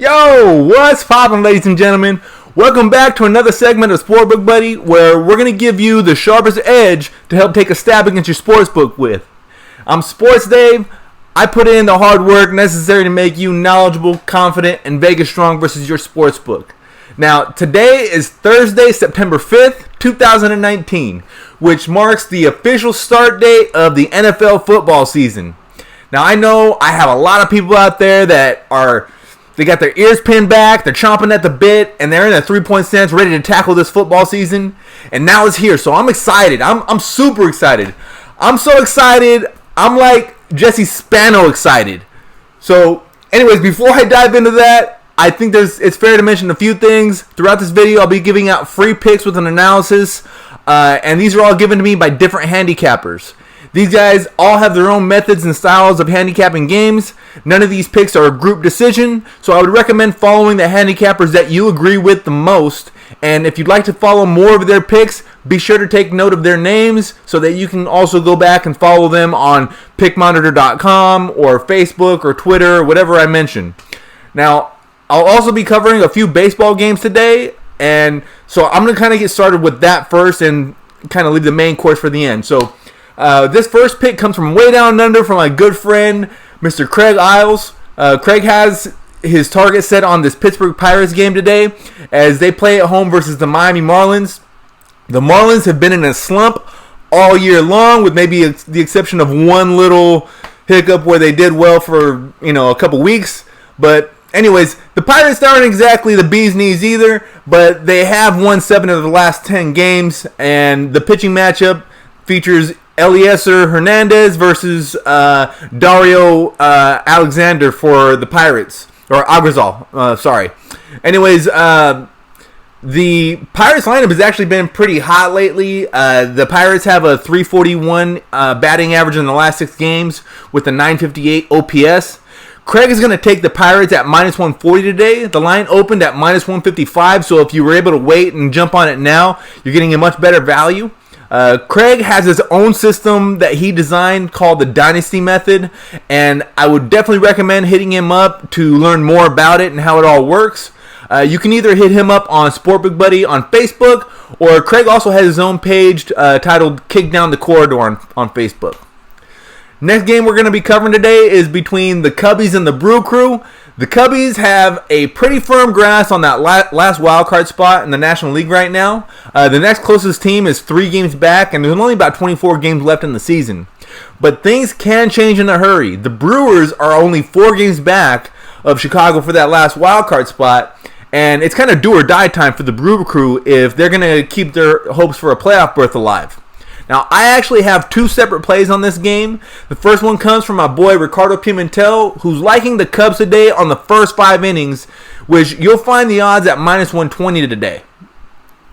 Yo, what's poppin', ladies and gentlemen? Welcome back to another segment of SportBook Buddy, where we're going to give you the sharpest edge to help take a stab against your sportsbook with. I'm Sports Dave. I put in the hard work necessary to make you knowledgeable, confident, and Vegas strong versus your sportsbook. Now, today is Thursday, September 5th, 2019, which marks the official start date of the NFL football season. Now, I know I have a lot of people out there that they got their ears pinned back, they're chomping at the bit, and they're in a 3-point stance ready to tackle this football season. And now it's here, so I'm excited. I'm super excited. I'm so excited, I'm like Jesse Spano excited. So, anyways, before I dive into that, I think it's fair to mention a few things. Throughout this video, I'll be giving out free picks with an analysis, and these are all given to me by different handicappers. These guys all have their own methods and styles of handicapping games. None of these picks are a group decision, so I would recommend following the handicappers that you agree with the most. And if you'd like to follow more of their picks, be sure to take note of their names so that you can also go back and follow them on pickmonitor.com or Facebook or Twitter or whatever I mentioned. Now, I'll also be covering a few baseball games today, and so I'm going to kind of get started with that first and kind of leave the main course for the end. So, this first pick comes from way down under from my good friend, Mr. Craig Isles. Craig has his target set on this Pittsburgh Pirates game today as they play at home versus the Miami Marlins. The Marlins have been in a slump all year long, with maybe the exception of one little hiccup where they did well for a couple weeks. But anyways, the Pirates aren't exactly the bee's knees either, but they have won 7 of the last 10 games, and the pitching matchup features Eliezer Hernandez versus Dario Alexander for the Pirates. Or Agrazal, sorry. Anyways, the Pirates lineup has actually been pretty hot lately. The Pirates have a 341 batting average in the last 6 games with a 958 OPS. Craig is going to take the Pirates at minus 140 today. The line opened at minus 155, so if you were able to wait and jump on it now, you're getting a much better value. Craig has his own system that he designed called the Dynasty Method, and I would definitely recommend hitting him up to learn more about it and how it all works. You can either hit him up on SportBook Buddy on Facebook, or Craig also has his own page titled Kick Down the Corridor on Facebook. Next game we're going to be covering today is between the Cubbies and the Brew Crew. The Cubbies have a pretty firm grasp on that last wildcard spot in the National League right now. The next closest team is 3 games back, and there's only about 24 games left in the season. But things can change in a hurry. The Brewers are only 4 games back of Chicago for that last wildcard spot, and it's kind of do or die time for the Brew Crew if they're going to keep their hopes for a playoff berth alive. Now, I actually have 2 separate plays on this game. The first one comes from my boy Ricardo Pimentel, who's liking the Cubs today on the first 5 innings, which you'll find the odds at minus 120 today.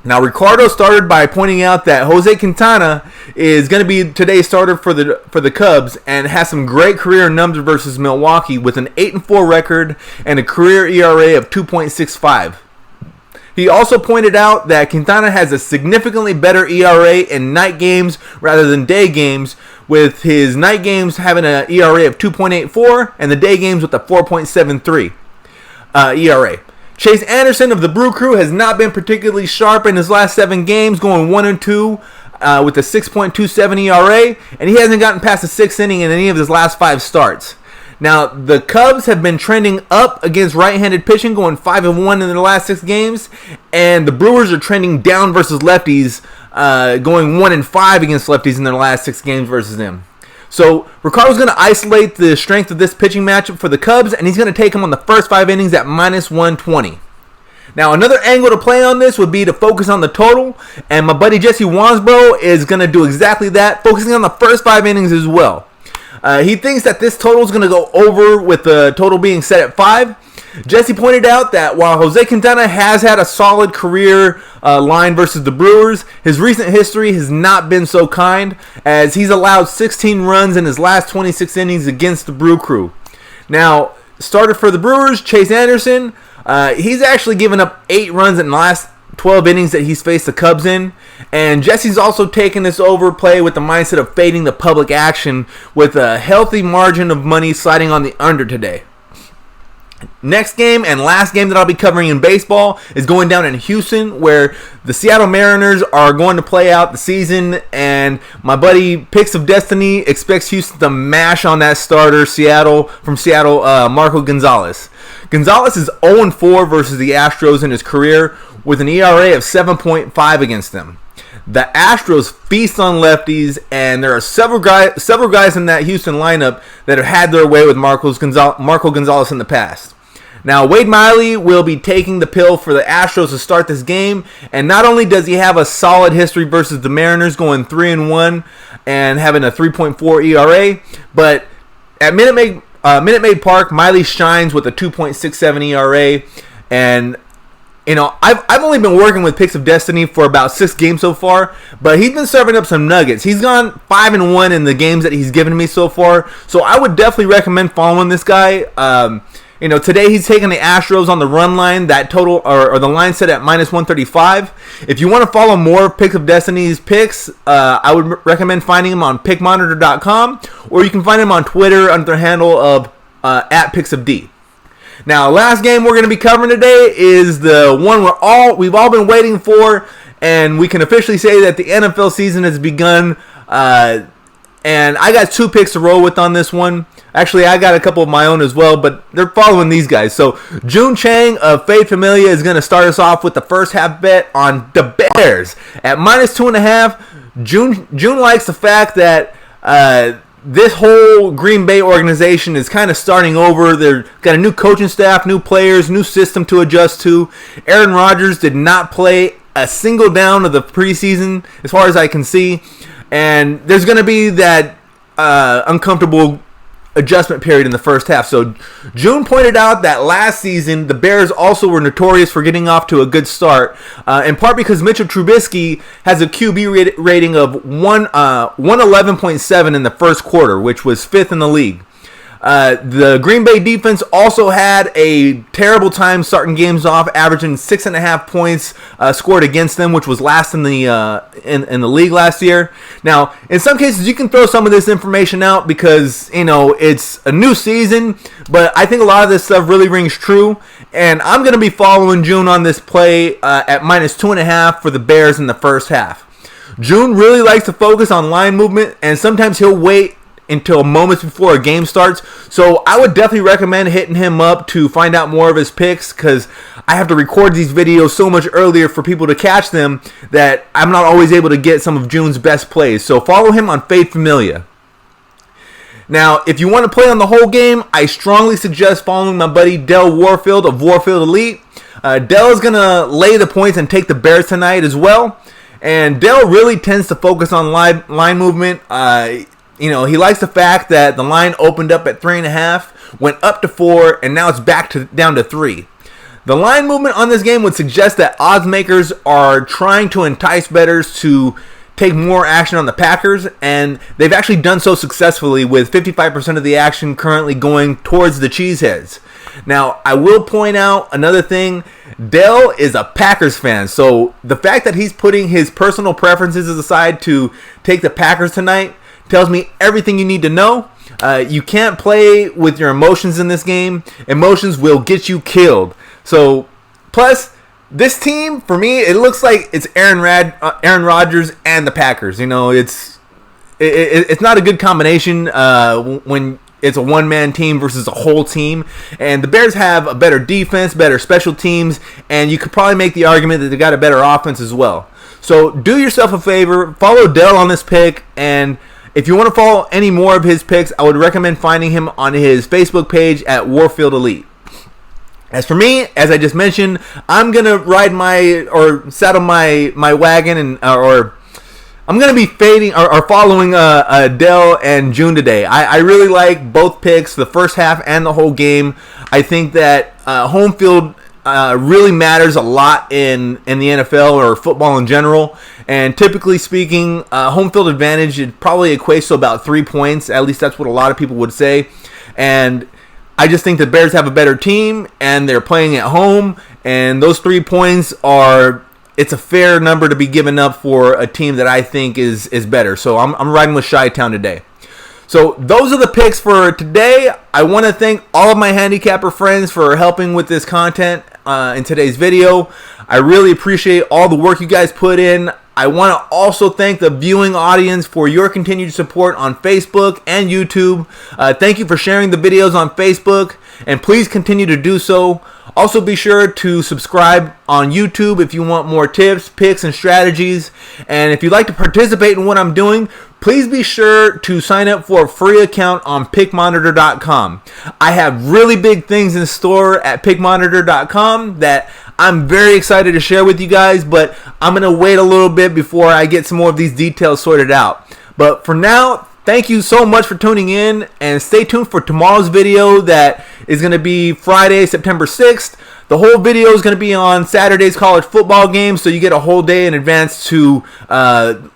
Now, Ricardo started by pointing out that Jose Quintana is going to be today's starter for the Cubs and has some great career numbers versus Milwaukee with an 8-4 record and a career ERA of 2.65. He also pointed out that Quintana has a significantly better ERA in night games rather than day games, with his night games having an ERA of 2.84 and the day games with a 4.73 ERA. Chase Anderson of the Brew Crew has not been particularly sharp in his last 7 games, going 1-2 with a 6.27 ERA, and he hasn't gotten past the 6th inning in any of his last 5 starts. Now, the Cubs have been trending up against right-handed pitching, going 5-1 in their last 6 games, and the Brewers are trending down versus lefties, going 1-5 against lefties in their last 6 games versus them. So, Ricardo's going to isolate the strength of this pitching matchup for the Cubs, and he's going to take them on the first 5 innings at minus 120. Now, another angle to play on this would be to focus on the total, and my buddy Jesse Wansbro is going to do exactly that, focusing on the first 5 innings as well. He thinks that this total is going to go over with the total being set at 5. Jesse pointed out that while Jose Quintana has had a solid career line versus the Brewers, his recent history has not been so kind, as he's allowed 16 runs in his last 26 innings against the Brew Crew. Now, starter for the Brewers, Chase Anderson, he's actually given up 8 runs in the last 12 innings that he's faced the Cubs in. And Jesse's also taken this overplay with the mindset of fading the public action with a healthy margin of money sliding on the under today. Next game and last game that I'll be covering in baseball is going down in Houston, where the Seattle Mariners are going to play out the season, and my buddy Picks of Destiny expects Houston to mash on that starter from Seattle, Marco Gonzalez. Gonzalez is 0-4 versus the Astros in his career with an ERA of 7.5 against them. The Astros feast on lefties, and there are several guys in that Houston lineup that have had their way with Marco Gonzalez in the past. Now, Wade Miley will be taking the pill for the Astros to start this game, and not only does he have a solid history versus the Mariners, going 3-1 and having a 3.4 ERA, but at Minute Maid Park, Miley shines with a 2.67 ERA, and I've only been working with Picks of Destiny for about 6 games so far, but he's been serving up some nuggets. He's gone 5-1 in the games that he's given me so far, so I would definitely recommend following this guy. Today he's taking the Astros on the run line, that total or the line set at -135. If you want to follow more of Picks of Destiny's picks, I would recommend finding him on pickmonitor.com, or you can find him on Twitter under the handle of @PicksofD. Now, last game we're going to be covering today is the one we've all been waiting for, and we can officially say that the NFL season has begun. And I got 2 picks to roll with on this one. Actually, I got a couple of my own as well, but they're following these guys. So, June Chang of Fade Familia is going to start us off with the first half bet on the Bears at -2.5. June likes the fact that this whole Green Bay organization is kind of starting over. They've got a new coaching staff, new players, new system to adjust to. Aaron Rodgers did not play a single down of the preseason, as far as I can see. And there's going to be that uncomfortable adjustment period in the first half. So June pointed out that last season the Bears also were notorious for getting off to a good start, in part because Mitchell Trubisky has a QB rating of 111.7 in the first quarter, which was 5th in the league. The Green Bay defense also had a terrible time starting games off, averaging 6.5 points scored against them, which was last in the in the league last year. Now, in some cases, you can throw some of this information out because it's a new season, but I think a lot of this stuff really rings true. And I'm going to be following June on this play at -2.5 for the Bears in the first half. June really likes to focus on line movement, and sometimes he'll wait until moments before a game starts. So I would definitely recommend hitting him up to find out more of his picks, because I have to record these videos so much earlier for people to catch them that I'm not always able to get some of June's best plays. So follow him on Fade Familia. Now, if you want to play on the whole game, I strongly suggest following my buddy Del Warfield of Warfield Elite. Del is going to lay the points and take the Bears tonight as well. And Del really tends to focus on line movement. He likes the fact that the line opened up at 3.5, went up to 4, and now it's down to 3. The line movement on this game would suggest that odds makers are trying to entice bettors to take more action on the Packers, and they've actually done so successfully, with 55% of the action currently going towards the Cheeseheads. Now, I will point out another thing. Dell is a Packers fan, so the fact that he's putting his personal preferences aside to take the Packers tonight tells me everything you need to know. You can't play with your emotions in this game. Emotions will get you killed. So, plus, this team, for me, it looks like it's Aaron Rodgers and the Packers. It's not a good combination when it's a one-man team versus a whole team. And the Bears have a better defense, better special teams, and you could probably make the argument that they got a better offense as well. So do yourself a favor, follow Dell on this pick, and if you want to follow any more of his picks, I would recommend finding him on his Facebook page at Warfield Elite. As for me, as I just mentioned, I'm going to saddle my wagon, and I'm going to be fading or following Dell and June today. I really like both picks, the first half and the whole game. I think that home field really matters a lot in the NFL or football in general. And typically speaking, home field advantage, it probably equates to about 3 points. At least that's what a lot of people would say. And I just think the Bears have a better team, and they're playing at home. And those 3 points it's a fair number to be given up for a team that I think is better. So I'm riding with Chi-Town today. So those are the picks for today. I want to thank all of my handicapper friends for helping with this content in today's video. I really appreciate all the work you guys put in. I want to also thank the viewing audience for your continued support on Facebook and YouTube. Thank you for sharing the videos on Facebook, and please continue to do so. Also, be sure to subscribe on YouTube if you want more tips, picks, and strategies. And if you'd like to participate in what I'm doing, please be sure to sign up for a free account on pickmonitor.com. I have really big things in store at pickmonitor.com that I'm very excited to share with you guys, but I'm going to wait a little bit before I get some more of these details sorted out. But for now, thank you so much for tuning in, and stay tuned for tomorrow's video that is going to be Friday, September 6th. The whole video is going to be on Saturday's college football game, so you get a whole day in advance to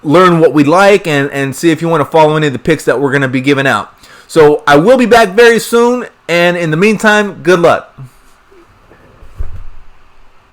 learn what we like and see if you want to follow any of the picks that we're going to be giving out. So I will be back very soon, and in the meantime, good luck.